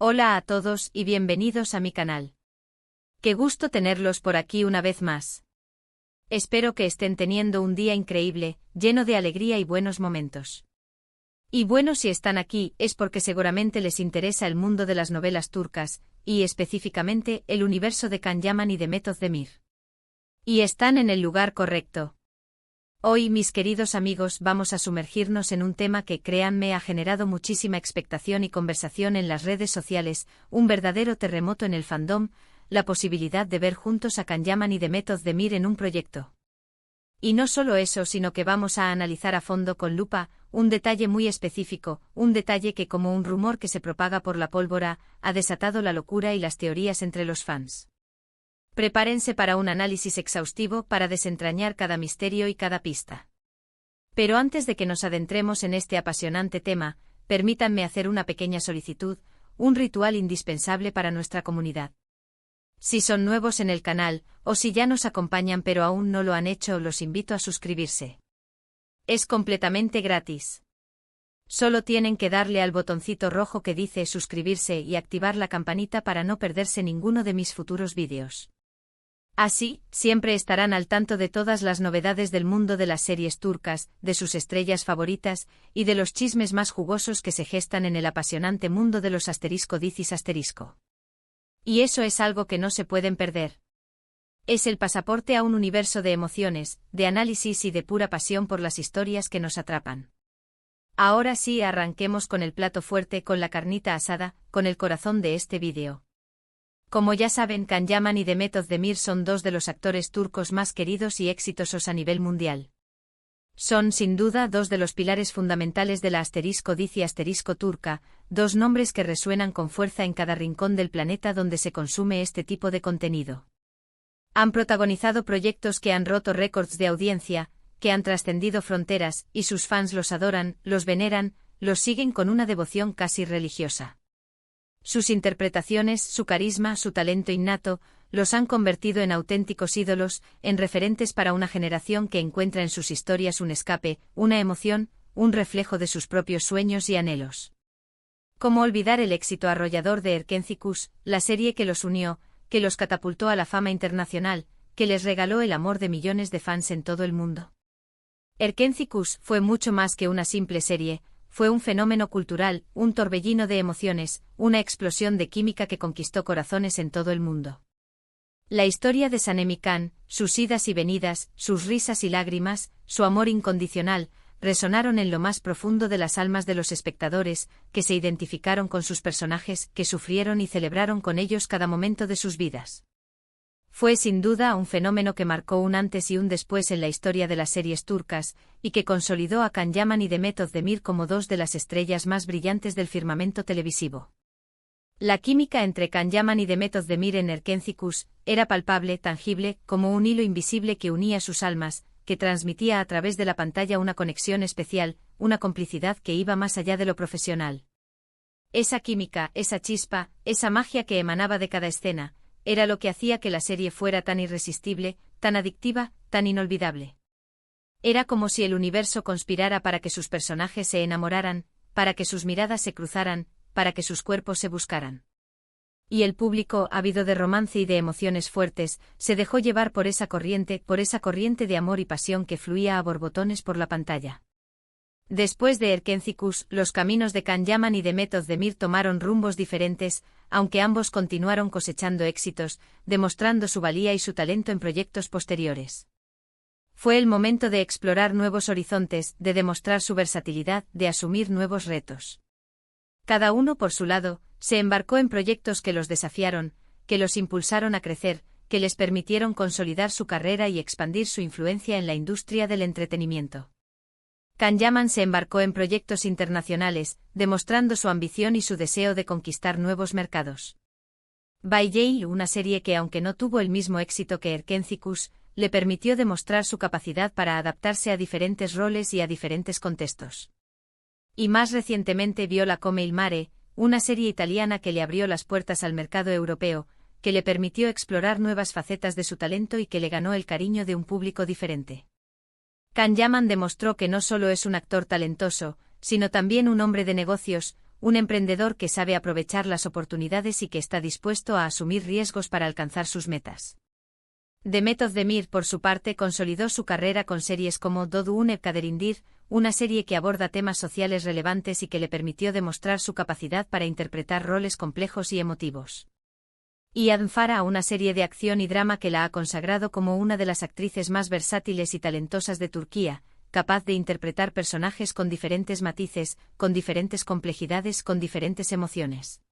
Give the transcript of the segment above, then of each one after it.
Hola a todos y bienvenidos a mi canal. Qué gusto tenerlos por aquí una vez más. Espero que estén teniendo un día increíble, lleno de alegría y buenos momentos. Y bueno, si están aquí es porque seguramente les interesa el mundo de las novelas turcas, y específicamente el universo de Can Yaman y de Mehmet Özdemir. Y están en el lugar correcto. Hoy, mis queridos amigos, vamos a sumergirnos en un tema que, créanme, ha generado muchísima expectación y conversación en las redes sociales, un verdadero terremoto en el fandom, la posibilidad de ver juntos a Can Yaman y Mehmet Özdemir en un proyecto. Y no solo eso, sino que vamos a analizar a fondo con lupa un detalle muy específico, un detalle que, como un rumor que se propaga por la pólvora, ha desatado la locura y las teorías entre los fans. Prepárense para un análisis exhaustivo para desentrañar cada misterio y cada pista. Pero antes de que nos adentremos en este apasionante tema, permítanme hacer una pequeña solicitud, un ritual indispensable para nuestra comunidad. Si son nuevos en el canal, o si ya nos acompañan pero aún no lo han hecho, los invito a suscribirse. Es completamente gratis. Solo tienen que darle al botoncito rojo que dice suscribirse y activar la campanita para no perderse ninguno de mis futuros vídeos. Así, siempre estarán al tanto de todas las novedades del mundo de las series turcas, de sus estrellas favoritas, y de los chismes más jugosos que se gestan en el apasionante mundo de los *dicis*. Y eso es algo que no se pueden perder. Es el pasaporte a un universo de emociones, de análisis y de pura pasión por las historias que nos atrapan. Ahora sí, arranquemos con el plato fuerte, con la carnita asada, con el corazón de este vídeo. Como ya saben, Can Yaman y Mehmet Özdemir son dos de los actores turcos más queridos y exitosos a nivel mundial. Son, sin duda, dos de los pilares fundamentales de la *dici* turca, dos nombres que resuenan con fuerza en cada rincón del planeta donde se consume este tipo de contenido. Han protagonizado proyectos que han roto récords de audiencia, que han trascendido fronteras, y sus fans los adoran, los veneran, los siguen con una devoción casi religiosa. Sus interpretaciones, su carisma, su talento innato, los han convertido en auténticos ídolos, en referentes para una generación que encuentra en sus historias un escape, una emoción, un reflejo de sus propios sueños y anhelos. ¿Cómo olvidar el éxito arrollador de Erkenci, la serie que los unió, que los catapultó a la fama internacional, que les regaló el amor de millones de fans en todo el mundo? Erkenci fue mucho más que una simple serie. Fue un fenómeno cultural, un torbellino de emociones, una explosión de química que conquistó corazones en todo el mundo. La historia de Sanem Can, sus idas y venidas, sus risas y lágrimas, su amor incondicional, resonaron en lo más profundo de las almas de los espectadores, que se identificaron con sus personajes, que sufrieron y celebraron con ellos cada momento de sus vidas. Fue sin duda un fenómeno que marcó un antes y un después en la historia de las series turcas, y que consolidó a Can Yaman y Mehmet Özdemir como dos de las estrellas más brillantes del firmamento televisivo. La química entre Can Yaman y Mehmet Özdemir en Erkenci era palpable, tangible, como un hilo invisible que unía sus almas, que transmitía a través de la pantalla una conexión especial, una complicidad que iba más allá de lo profesional. Esa química, esa chispa, esa magia que emanaba de cada escena, era lo que hacía que la serie fuera tan irresistible, tan adictiva, tan inolvidable. Era como si el universo conspirara para que sus personajes se enamoraran, para que sus miradas se cruzaran, para que sus cuerpos se buscaran. Y el público, ávido de romance y de emociones fuertes, se dejó llevar por esa corriente de amor y pasión que fluía a borbotones por la pantalla. Después de Erkenci, los caminos de Can Yaman y Mehmet Özdemir tomaron rumbos diferentes, aunque ambos continuaron cosechando éxitos, demostrando su valía y su talento en proyectos posteriores. Fue el momento de explorar nuevos horizontes, de demostrar su versatilidad, de asumir nuevos retos. Cada uno por su lado, se embarcó en proyectos que los desafiaron, que los impulsaron a crecer, que les permitieron consolidar su carrera y expandir su influencia en la industria del entretenimiento. Can Yaman se embarcó en proyectos internacionales, demostrando su ambición y su deseo de conquistar nuevos mercados. By Jail, una serie que, aunque no tuvo el mismo éxito que Erkenci, le permitió demostrar su capacidad para adaptarse a diferentes roles y a diferentes contextos. Y más recientemente Viola come il mare, una serie italiana que le abrió las puertas al mercado europeo, que le permitió explorar nuevas facetas de su talento y que le ganó el cariño de un público diferente. Can Yaman demostró que no solo es un actor talentoso, sino también un hombre de negocios, un emprendedor que sabe aprovechar las oportunidades y que está dispuesto a asumir riesgos para alcanzar sus metas. Demet Özdemir, por su parte, consolidó su carrera con series como Doğduğun Kaderindir, una serie que aborda temas sociales relevantes y que le permitió demostrar su capacidad para interpretar roles complejos y emotivos. Y Farah, una serie de acción y drama que la ha consagrado como una de las actrices más versátiles y talentosas de Turquía, capaz de interpretar personajes con diferentes matices, con diferentes complejidades, con diferentes emociones.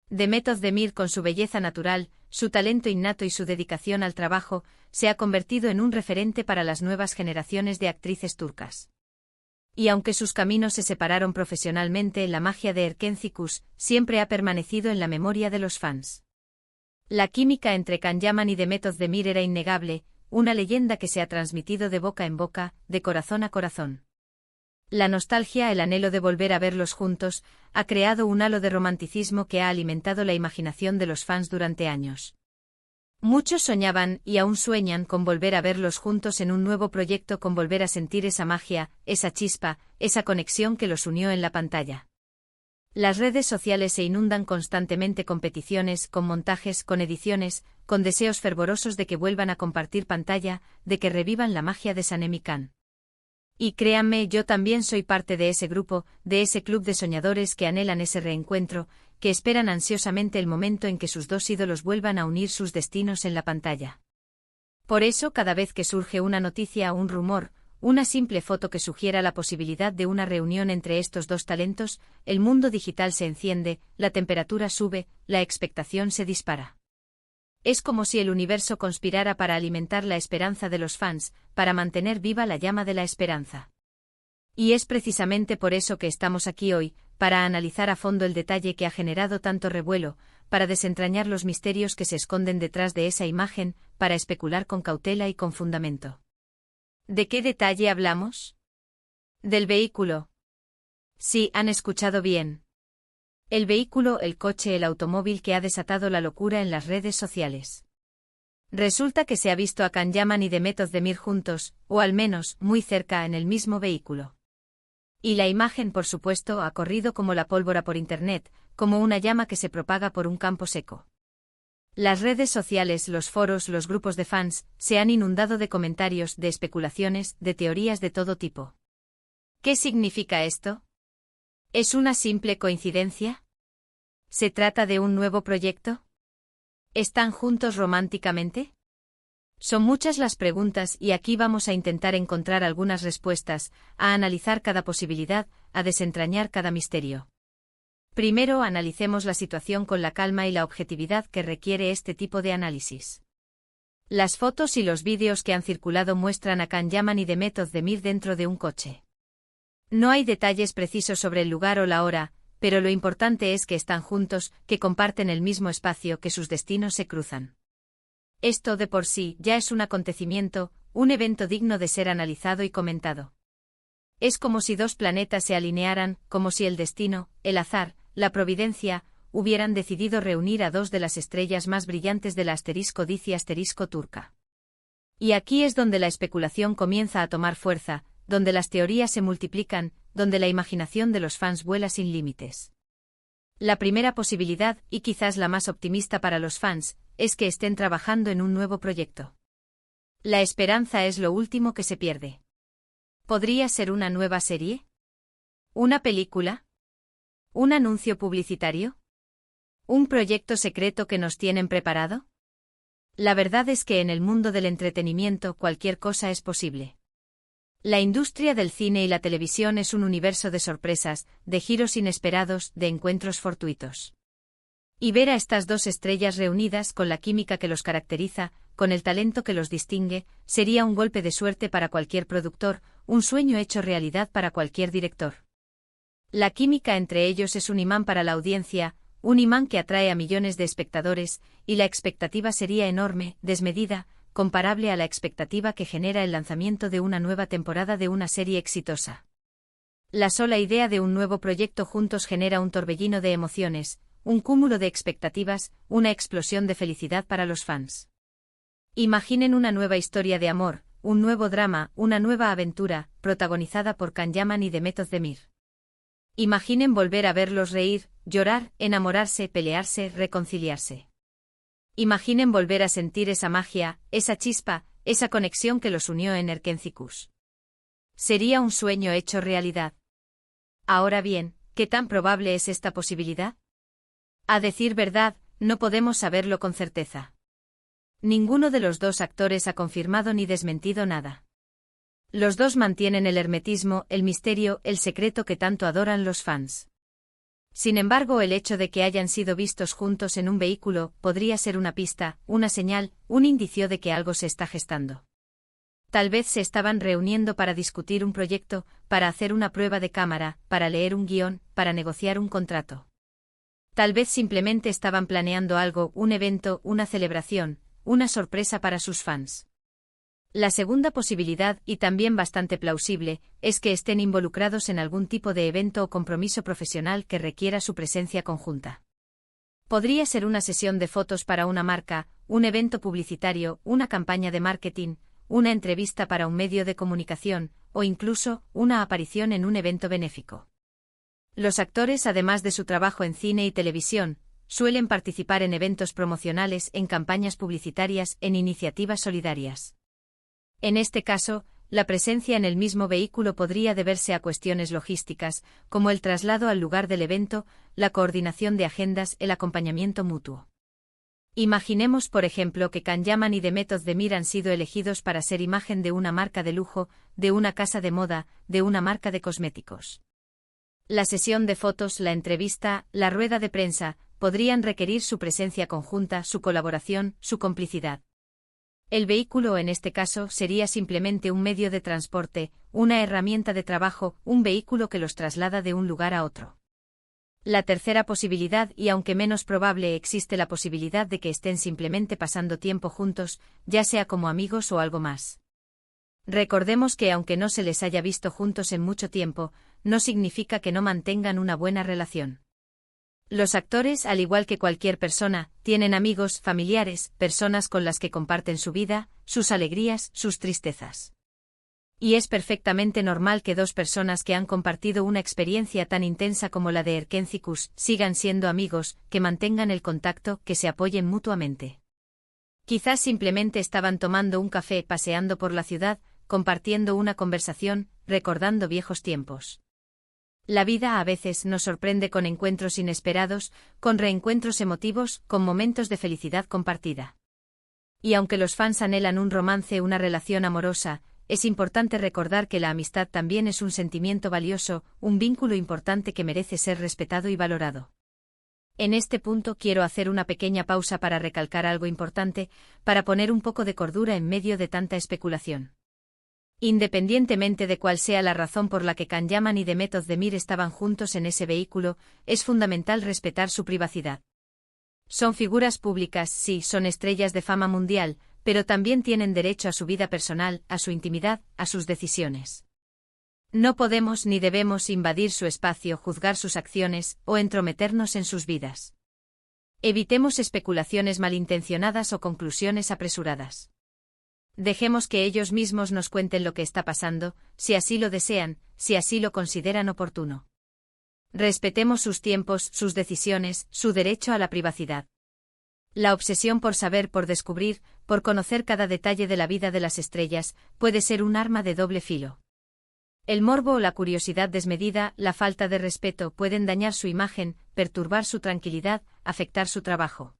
Demet Özdemir, con su belleza natural, su talento innato y su dedicación al trabajo, se ha convertido en un referente para las nuevas generaciones de actrices turcas. Y aunque sus caminos se separaron profesionalmente, la magia de Erken Cikus siempre ha permanecido en la memoria de los fans. La química entre Can Yaman y Demet Özdemir era innegable, una leyenda que se ha transmitido de boca en boca, de corazón a corazón. La nostalgia, el anhelo de volver a verlos juntos, ha creado un halo de romanticismo que ha alimentado la imaginación de los fans durante años. Muchos soñaban, y aún sueñan, con volver a verlos juntos en un nuevo proyecto, con volver a sentir esa magia, esa chispa, esa conexión que los unió en la pantalla. Las redes sociales se inundan constantemente con peticiones, con montajes, con ediciones, con deseos fervorosos de que vuelvan a compartir pantalla, de que revivan la magia de Sanem y Can. Y créanme, yo también soy parte de ese grupo, de ese club de soñadores que anhelan ese reencuentro, que esperan ansiosamente el momento en que sus dos ídolos vuelvan a unir sus destinos en la pantalla. Por eso, cada vez que surge una noticia o un rumor, una simple foto que sugiera la posibilidad de una reunión entre estos dos talentos, el mundo digital se enciende, la temperatura sube, la expectación se dispara. Es como si el universo conspirara para alimentar la esperanza de los fans, para mantener viva la llama de la esperanza. Y es precisamente por eso que estamos aquí hoy, para analizar a fondo el detalle que ha generado tanto revuelo, para desentrañar los misterios que se esconden detrás de esa imagen, para especular con cautela y con fundamento. ¿De qué detalle hablamos? Del vehículo. Sí, han escuchado bien. El vehículo, el coche, el automóvil que ha desatado la locura en las redes sociales. Resulta que se ha visto a Can Yaman y Demet Özdemir juntos, o al menos, muy cerca en el mismo vehículo. Y la imagen, por supuesto, ha corrido como la pólvora por internet, como una llama que se propaga por un campo seco. Las redes sociales, los foros, los grupos de fans, se han inundado de comentarios, de especulaciones, de teorías de todo tipo. ¿Qué significa esto? ¿Es una simple coincidencia? ¿Se trata de un nuevo proyecto? ¿Están juntos románticamente? Son muchas las preguntas y aquí vamos a intentar encontrar algunas respuestas, a analizar cada posibilidad, a desentrañar cada misterio. Primero analicemos la situación con la calma y la objetividad que requiere este tipo de análisis. Las fotos y los vídeos que han circulado muestran a Can Yaman y Demet Özdemir dentro de un coche. No hay detalles precisos sobre el lugar o la hora, pero lo importante es que están juntos, que comparten el mismo espacio, que sus destinos se cruzan. Esto de por sí ya es un acontecimiento, un evento digno de ser analizado y comentado. Es como si dos planetas se alinearan, como si el destino, el azar, la providencia, hubieran decidido reunir a dos de las estrellas más brillantes de la *Dici* turca. Y aquí es donde la especulación comienza a tomar fuerza, donde las teorías se multiplican, donde la imaginación de los fans vuela sin límites. La primera posibilidad, y quizás la más optimista para los fans, es que estén trabajando en un nuevo proyecto. La esperanza es lo último que se pierde. ¿Podría ser una nueva serie? ¿Una película? ¿Un anuncio publicitario? ¿Un proyecto secreto que nos tienen preparado? La verdad es que en el mundo del entretenimiento cualquier cosa es posible. La industria del cine y la televisión es un universo de sorpresas, de giros inesperados, de encuentros fortuitos. Y ver a estas dos estrellas reunidas con la química que los caracteriza, con el talento que los distingue, sería un golpe de suerte para cualquier productor, un sueño hecho realidad para cualquier director. La química entre ellos es un imán para la audiencia, un imán que atrae a millones de espectadores, y la expectativa sería enorme, desmedida, comparable a la expectativa que genera el lanzamiento de una nueva temporada de una serie exitosa. La sola idea de un nuevo proyecto juntos genera un torbellino de emociones, un cúmulo de expectativas, una explosión de felicidad para los fans. Imaginen una nueva historia de amor, un nuevo drama, una nueva aventura, protagonizada por Can Yaman y Demet Özdemir. Imaginen volver a verlos reír, llorar, enamorarse, pelearse, reconciliarse. Imaginen volver a sentir esa magia, esa chispa, esa conexión que los unió en Erkencicus. Sería un sueño hecho realidad. Ahora bien, ¿qué tan probable es esta posibilidad? A decir verdad, no podemos saberlo con certeza. Ninguno de los dos actores ha confirmado ni desmentido nada. Los dos mantienen el hermetismo, el misterio, el secreto que tanto adoran los fans. Sin embargo, el hecho de que hayan sido vistos juntos en un vehículo podría ser una pista, una señal, un indicio de que algo se está gestando. Tal vez se estaban reuniendo para discutir un proyecto, para hacer una prueba de cámara, para leer un guión, para negociar un contrato. Tal vez simplemente estaban planeando algo, un evento, una celebración, una sorpresa para sus fans. La segunda posibilidad, y también bastante plausible, es que estén involucrados en algún tipo de evento o compromiso profesional que requiera su presencia conjunta. Podría ser una sesión de fotos para una marca, un evento publicitario, una campaña de marketing, una entrevista para un medio de comunicación, o incluso, una aparición en un evento benéfico. Los actores, además de su trabajo en cine y televisión, suelen participar en eventos promocionales, en campañas publicitarias, en iniciativas solidarias. En este caso, la presencia en el mismo vehículo podría deberse a cuestiones logísticas, como el traslado al lugar del evento, la coordinación de agendas, el acompañamiento mutuo. Imaginemos, por ejemplo, que Can Yaman y Demet Özdemir han sido elegidos para ser imagen de una marca de lujo, de una casa de moda, de una marca de cosméticos. La sesión de fotos, la entrevista, la rueda de prensa, podrían requerir su presencia conjunta, su colaboración, su complicidad. El vehículo en este caso sería simplemente un medio de transporte, una herramienta de trabajo, un vehículo que los traslada de un lugar a otro. La tercera posibilidad, y aunque menos probable, existe la posibilidad de que estén simplemente pasando tiempo juntos, ya sea como amigos o algo más. Recordemos que aunque no se les haya visto juntos en mucho tiempo, no significa que no mantengan una buena relación. Los actores, al igual que cualquier persona, tienen amigos, familiares, personas con las que comparten su vida, sus alegrías, sus tristezas. Y es perfectamente normal que dos personas que han compartido una experiencia tan intensa como la de Erkencicus sigan siendo amigos, que mantengan el contacto, que se apoyen mutuamente. Quizás simplemente estaban tomando un café, paseando por la ciudad, compartiendo una conversación, recordando viejos tiempos. La vida a veces nos sorprende con encuentros inesperados, con reencuentros emotivos, con momentos de felicidad compartida. Y aunque los fans anhelan un romance, una relación amorosa, es importante recordar que la amistad también es un sentimiento valioso, un vínculo importante que merece ser respetado y valorado. En este punto quiero hacer una pequeña pausa para recalcar algo importante, para poner un poco de cordura en medio de tanta especulación. Independientemente de cuál sea la razón por la que Can Yaman y Demet Özdemir estaban juntos en ese vehículo, es fundamental respetar su privacidad. Son figuras públicas, sí, son estrellas de fama mundial, pero también tienen derecho a su vida personal, a su intimidad, a sus decisiones. No podemos ni debemos invadir su espacio, juzgar sus acciones, o entrometernos en sus vidas. Evitemos especulaciones malintencionadas o conclusiones apresuradas. Dejemos que ellos mismos nos cuenten lo que está pasando, si así lo desean, si así lo consideran oportuno. Respetemos sus tiempos, sus decisiones, su derecho a la privacidad. La obsesión por saber, por descubrir, por conocer cada detalle de la vida de las estrellas, puede ser un arma de doble filo. El morbo o la curiosidad desmedida, la falta de respeto pueden dañar su imagen, perturbar su tranquilidad, afectar su trabajo.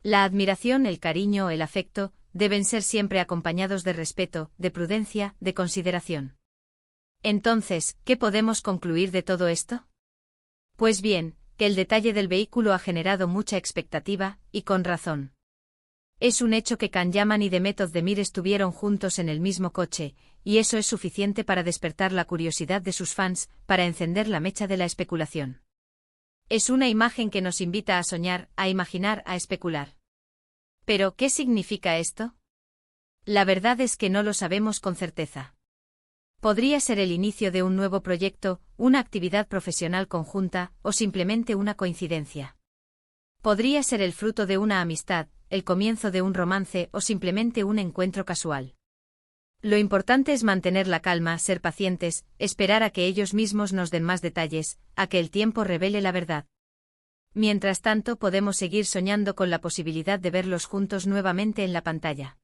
La admiración, el cariño, el afecto, deben ser siempre acompañados de respeto, de prudencia, de consideración. Entonces, ¿qué podemos concluir de todo esto? Pues bien, que el detalle del vehículo ha generado mucha expectativa, y con razón. Es un hecho que Can Yaman y Demet Özdemir estuvieron juntos en el mismo coche, y eso es suficiente para despertar la curiosidad de sus fans, para encender la mecha de la especulación. Es una imagen que nos invita a soñar, a imaginar, a especular. ¿Pero qué significa esto? La verdad es que no lo sabemos con certeza. Podría ser el inicio de un nuevo proyecto, una actividad profesional conjunta, o simplemente una coincidencia. Podría ser el fruto de una amistad, el comienzo de un romance o simplemente un encuentro casual. Lo importante es mantener la calma, ser pacientes, esperar a que ellos mismos nos den más detalles, a que el tiempo revele la verdad. Mientras tanto, podemos seguir soñando con la posibilidad de verlos juntos nuevamente en la pantalla.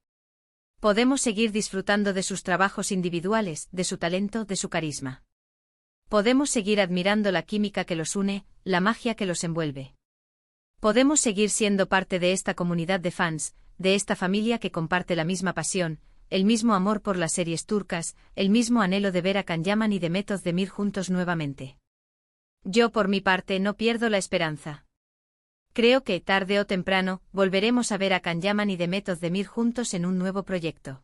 Podemos seguir disfrutando de sus trabajos individuales, de su talento, de su carisma. Podemos seguir admirando la química que los une, la magia que los envuelve. Podemos seguir siendo parte de esta comunidad de fans, de esta familia que comparte la misma pasión, el mismo amor por las series turcas, el mismo anhelo de ver a Can Yaman y Demet Özdemir juntos nuevamente. Yo por mi parte no pierdo la esperanza. Creo que, tarde o temprano, volveremos a ver a Can Yaman y Demet Özdemir juntos en un nuevo proyecto.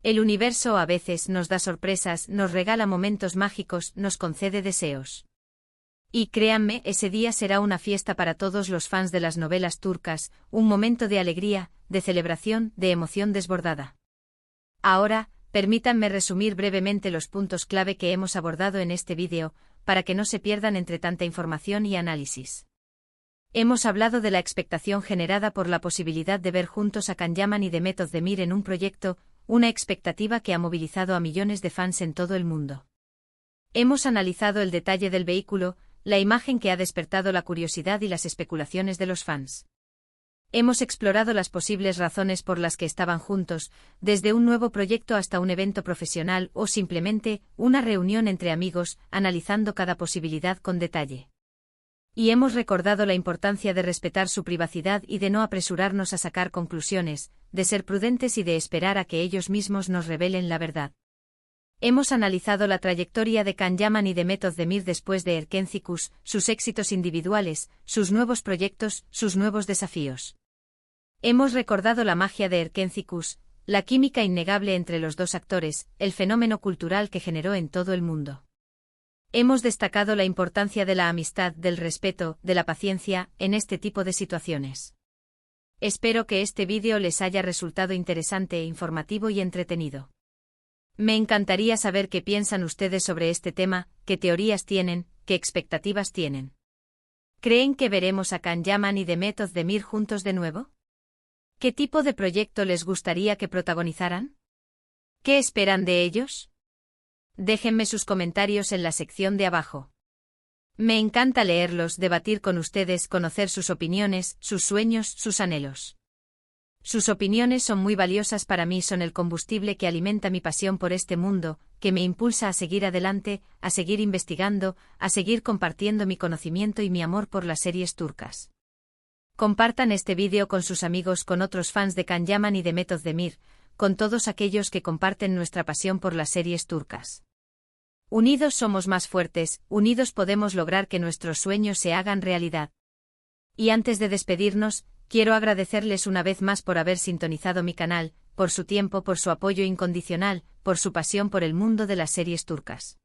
El universo a veces nos da sorpresas, nos regala momentos mágicos, nos concede deseos. Y créanme, ese día será una fiesta para todos los fans de las novelas turcas, un momento de alegría, de celebración, de emoción desbordada. Ahora, permítanme resumir brevemente los puntos clave que hemos abordado en este vídeo, para que no se pierdan entre tanta información y análisis. Hemos hablado de la expectación generada por la posibilidad de ver juntos a Can Yaman y Demet Özdemir en un proyecto, una expectativa que ha movilizado a millones de fans en todo el mundo. Hemos analizado el detalle del vehículo, la imagen que ha despertado la curiosidad y las especulaciones de los fans. Hemos explorado las posibles razones por las que estaban juntos, desde un nuevo proyecto hasta un evento profesional o simplemente una reunión entre amigos, analizando cada posibilidad con detalle. Y hemos recordado la importancia de respetar su privacidad y de no apresurarnos a sacar conclusiones, de ser prudentes y de esperar a que ellos mismos nos revelen la verdad. Hemos analizado la trayectoria de Can Yaman y Demet Özdemir después de Erkenci, sus éxitos individuales, sus nuevos proyectos, sus nuevos desafíos. Hemos recordado la magia de Erkenci, la química innegable entre los dos actores, el fenómeno cultural que generó en todo el mundo. Hemos destacado la importancia de la amistad, del respeto, de la paciencia, en este tipo de situaciones. Espero que este vídeo les haya resultado interesante, informativo y entretenido. Me encantaría saber qué piensan ustedes sobre este tema, qué teorías tienen, qué expectativas tienen. ¿Creen que veremos a Can Yaman y Demet Özdemir juntos de nuevo? ¿Qué tipo de proyecto les gustaría que protagonizaran? ¿Qué esperan de ellos? Déjenme sus comentarios en la sección de abajo. Me encanta leerlos, debatir con ustedes, conocer sus opiniones, sus sueños, sus anhelos. Sus opiniones son muy valiosas para mí, son el combustible que alimenta mi pasión por este mundo, que me impulsa a seguir adelante, a seguir investigando, a seguir compartiendo mi conocimiento y mi amor por las series turcas. Compartan este vídeo con sus amigos, con otros fans de Can Yaman y Demet Özdemir, con todos aquellos que comparten nuestra pasión por las series turcas. Unidos somos más fuertes, unidos podemos lograr que nuestros sueños se hagan realidad. Y antes de despedirnos, quiero agradecerles una vez más por haber sintonizado mi canal, por su tiempo, por su apoyo incondicional, por su pasión por el mundo de las series turcas.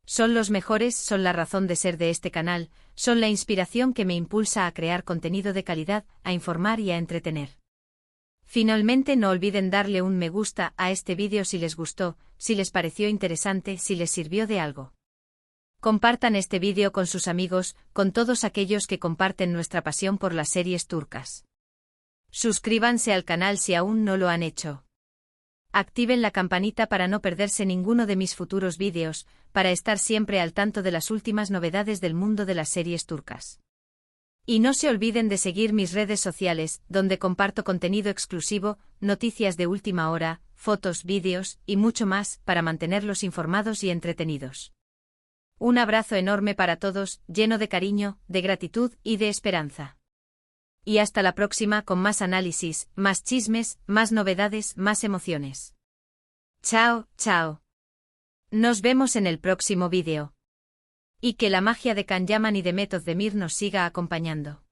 Son los mejores, son la razón de ser de este canal, son la inspiración que me impulsa a crear contenido de calidad, a informar y a entretener. Finalmente, no olviden darle un me gusta a este vídeo si les gustó, si les pareció interesante, si les sirvió de algo. Compartan este vídeo con sus amigos, con todos aquellos que comparten nuestra pasión por las series turcas. Suscríbanse al canal si aún no lo han hecho. Activen la campanita para no perderse ninguno de mis futuros vídeos, para estar siempre al tanto de las últimas novedades del mundo de las series turcas. Y no se olviden de seguir mis redes sociales, donde comparto contenido exclusivo, noticias de última hora, fotos, vídeos y mucho más, para mantenerlos informados y entretenidos. Un abrazo enorme para todos, lleno de cariño, de gratitud y de esperanza. Y hasta la próxima con más análisis, más chismes, más novedades, más emociones. Chao, chao. Nos vemos en el próximo vídeo. Y que la magia de Can Yaman y Demet Özdemir nos siga acompañando.